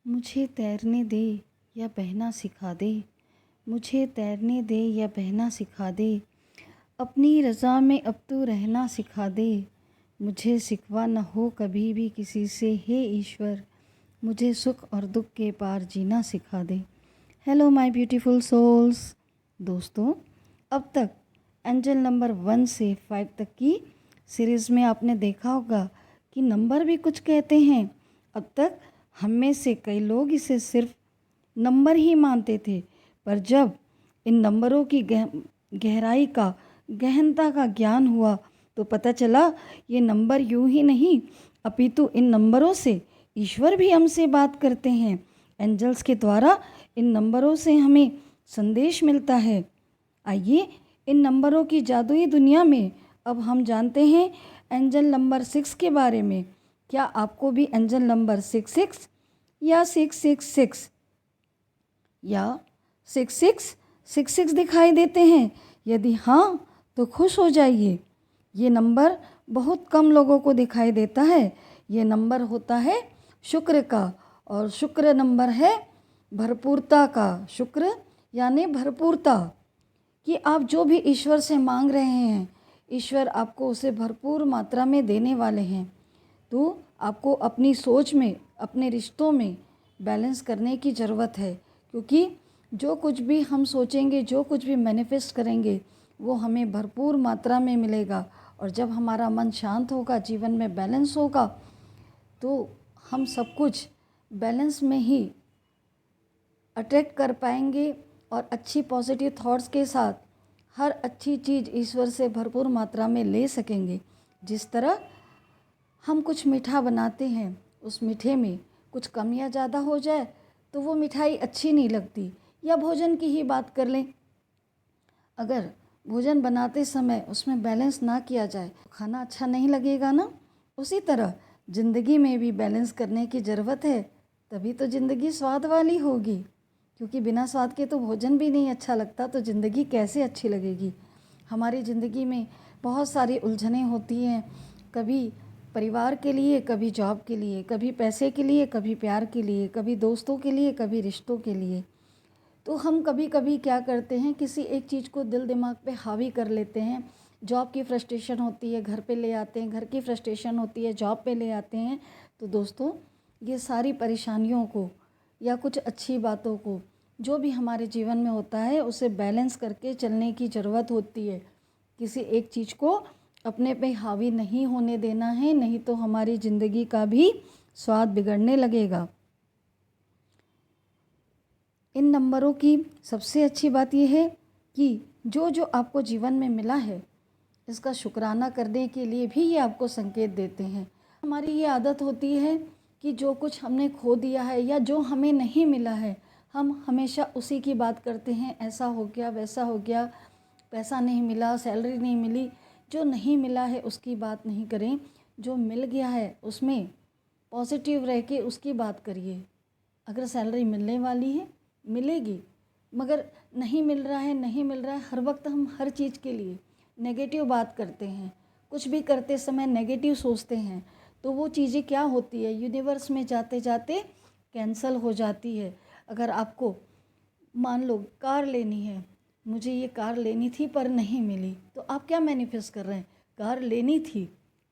मुझे तैरने दे या बहना सिखा दे, मुझे तैरने दे या बहना सिखा दे, अपनी रज़ा में अब तू रहना सिखा दे। मुझे सिकवा न हो कभी भी किसी से, हे ईश्वर, मुझे सुख और दुख के पार जीना सिखा दे। Hello my beautiful souls. दोस्तों, अब तक एंजल नंबर 1 से 5 तक की सीरीज़ में आपने देखा होगा कि नंबर भी कुछ कहते हैं। अब तक हम में से कई लोग इसे सिर्फ नंबर ही मानते थे, पर जब इन नंबरों की गहराई का, गहनता का ज्ञान हुआ तो पता चला ये नंबर यूं ही नहीं, अपितु इन नंबरों से ईश्वर भी हमसे बात करते हैं। एंजल्स के द्वारा इन नंबरों से हमें संदेश मिलता है। आइए इन नंबरों की जादुई दुनिया में अब हम जानते हैं एंजल नंबर 6 के बारे में। क्या आपको भी एंजल नंबर 66 या 666 या 6666 दिखाई देते हैं? यदि हाँ तो खुश हो जाइए। ये नंबर बहुत कम लोगों को दिखाई देता है। ये नंबर होता है शुक्र का, और शुक्र नंबर है भरपूरता का। शुक्र यानी भरपूरता, कि आप जो भी ईश्वर से मांग रहे हैं ईश्वर आपको उसे भरपूर मात्रा में देने वाले हैं। तो आपको अपनी सोच में, अपने रिश्तों में बैलेंस करने की ज़रूरत है, क्योंकि जो कुछ भी हम सोचेंगे, जो कुछ भी मैनिफेस्ट करेंगे, वो हमें भरपूर मात्रा में मिलेगा। और जब हमारा मन शांत होगा, जीवन में बैलेंस होगा, तो हम सब कुछ बैलेंस में ही अट्रैक्ट कर पाएंगे और अच्छी पॉजिटिव थॉट्स के साथ हर अच्छी चीज़ ईश्वर से भरपूर मात्रा में ले सकेंगे। जिस तरह हम कुछ मीठा बनाते हैं, उस मीठे में कुछ कमियां ज़्यादा हो जाए तो वो मिठाई अच्छी नहीं लगती। या भोजन की ही बात कर लें, अगर भोजन बनाते समय उसमें बैलेंस ना किया जाए तो खाना अच्छा नहीं लगेगा ना। उसी तरह ज़िंदगी में भी बैलेंस करने की ज़रूरत है, तभी तो ज़िंदगी स्वाद वाली होगी। क्योंकि बिना स्वाद के तो भोजन भी नहीं अच्छा लगता, तो ज़िंदगी कैसे अच्छी लगेगी। हमारी ज़िंदगी में बहुत सारी उलझनें होती हैं, कभी परिवार के लिए, कभी जॉब के लिए, कभी पैसे के लिए, कभी प्यार के लिए, कभी दोस्तों के लिए, कभी रिश्तों के लिए। तो हम कभी कभी क्या करते हैं, किसी एक चीज़ को दिल दिमाग पे हावी कर लेते हैं। जॉब की फ्रस्ट्रेशन होती है, घर पे ले आते हैं, घर की फ्रस्ट्रेशन होती है, जॉब पे ले आते हैं। तो दोस्तों, ये सारी परेशानियों को या कुछ अच्छी बातों को, जो भी हमारे जीवन में होता है, उसे बैलेंस करके चलने की ज़रूरत होती है। किसी एक चीज़ को अपने पे हावी नहीं होने देना है, नहीं तो हमारी ज़िंदगी का भी स्वाद बिगड़ने लगेगा। इन नंबरों की सबसे अच्छी बात यह है कि जो जो आपको जीवन में मिला है, इसका शुक्राना करने के लिए भी ये आपको संकेत देते हैं। हमारी ये आदत होती है कि जो कुछ हमने खो दिया है या जो हमें नहीं मिला है, हम हमेशा उसी की बात करते हैं। ऐसा हो गया, वैसा हो गया, पैसा नहीं मिला, सैलरी नहीं मिली। जो नहीं मिला है उसकी बात नहीं करें, जो मिल गया है उसमें पॉजिटिव रह के उसकी बात करिए। अगर सैलरी मिलने वाली है, मिलेगी, मगर नहीं मिल रहा है, नहीं मिल रहा है, हर वक्त हम हर चीज़ के लिए नेगेटिव बात करते हैं। कुछ भी करते समय नेगेटिव सोचते हैं, तो वो चीज़ें क्या होती है, यूनिवर्स में जाते जाते कैंसल हो जाती है। अगर आपको मान लो कार लेनी है, मुझे ये कार लेनी थी पर नहीं मिली, तो आप क्या मैनिफेस्ट कर रहे हैं? कार लेनी थी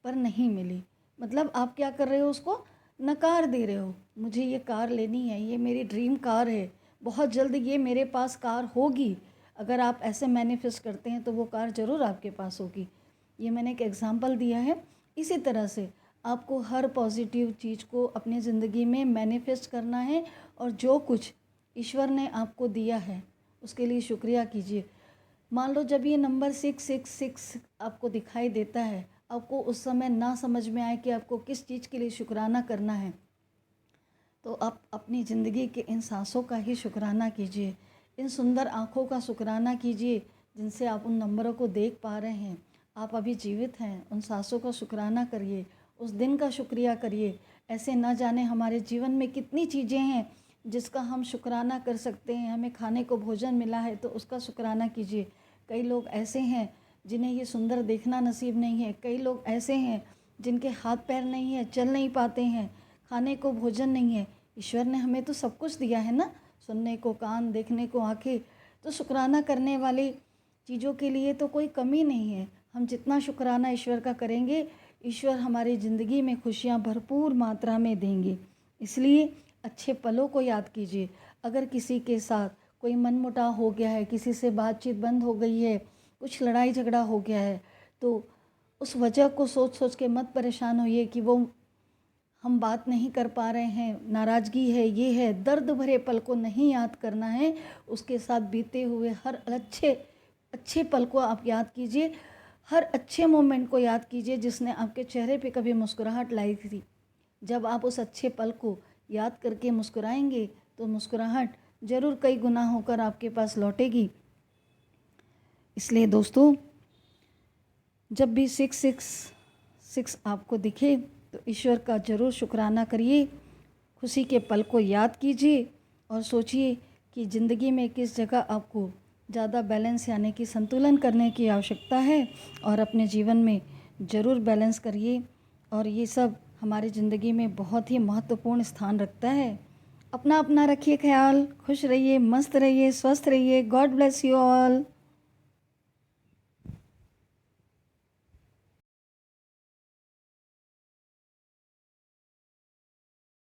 पर नहीं मिली, मतलब आप क्या कर रहे हो, उसको नकार दे रहे हो। मुझे ये कार लेनी है, ये मेरी ड्रीम कार है, बहुत जल्द ये मेरे पास कार होगी। अगर आप ऐसे मैनिफेस्ट करते हैं तो वो कार ज़रूर आपके पास होगी। ये मैंने एक एग्जांपल दिया है। इसी तरह से आपको हर पॉजिटिव चीज़ को अपनी ज़िंदगी में मैनिफेस्ट करना है, और जो कुछ ईश्वर ने आपको दिया है उसके लिए शुक्रिया कीजिए। मान लो जब ये नंबर 666 आपको दिखाई देता है, आपको उस समय ना समझ में आए कि आपको किस चीज़ के लिए शुक्राना करना है, तो आप अपनी ज़िंदगी के इन सांसों का ही शुक्राना कीजिए, इन सुंदर आँखों का शुक्राना कीजिए जिनसे आप उन नंबरों को देख पा रहे हैं। आप अभी जीवित हैं, उन सांसों का शुक्राना करिए, उस दिन का शुक्रिया करिए। ऐसे ना जाने हमारे जीवन में कितनी चीज़ें हैं जिसका हम शुक्राना कर सकते हैं। हमें खाने को भोजन मिला है तो उसका शुक्राना कीजिए। कई लोग ऐसे हैं जिन्हें ये सुंदर देखना नसीब नहीं है। कई लोग ऐसे हैं जिनके हाथ पैर नहीं है, चल नहीं पाते हैं, खाने को भोजन नहीं है। ईश्वर ने हमें तो सब कुछ दिया है ना, सुनने को कान, देखने को आँखें, तो शुक्राना करने वाली चीज़ों के लिए तो कोई कमी नहीं है। हम जितना शुक्राना ईश्वर का करेंगे, ईश्वर हमारी ज़िंदगी में खुशियाँ भरपूर मात्रा में देंगे। इसलिए अच्छे पलों को याद कीजिए। अगर किसी के साथ कोई मनमुटाव हो गया है, किसी से बातचीत बंद हो गई है, कुछ लड़ाई झगड़ा हो गया है, तो उस वजह को सोच सोच के मत परेशान होइए कि वो हम बात नहीं कर पा रहे हैं, नाराज़गी है, ये है। दर्द भरे पल को नहीं याद करना है, उसके साथ बीते हुए हर अच्छे पल को आप याद कीजिए। हर अच्छे मोमेंट को याद कीजिए जिसने आपके चेहरे पे कभी मुस्कुराहट लाई थी। जब आप उस अच्छे पल को याद करके मुस्कुराएंगे तो मुस्कुराहट ज़रूर कई गुना होकर आपके पास लौटेगी। इसलिए दोस्तों, जब भी 666 आपको दिखे तो ईश्वर का ज़रूर शुक्राना करिए, खुशी के पल को याद कीजिए और सोचिए कि ज़िंदगी में किस जगह आपको ज़्यादा बैलेंस यानी कि संतुलन करने की आवश्यकता है, और अपने जीवन में ज़रूर बैलेंस करिए। और ये सब हमारी ज़िंदगी में बहुत ही महत्वपूर्ण स्थान रखता है। अपना रखिए ख्याल, खुश रहिए, मस्त रहिए, स्वस्थ रहिए। God bless you all.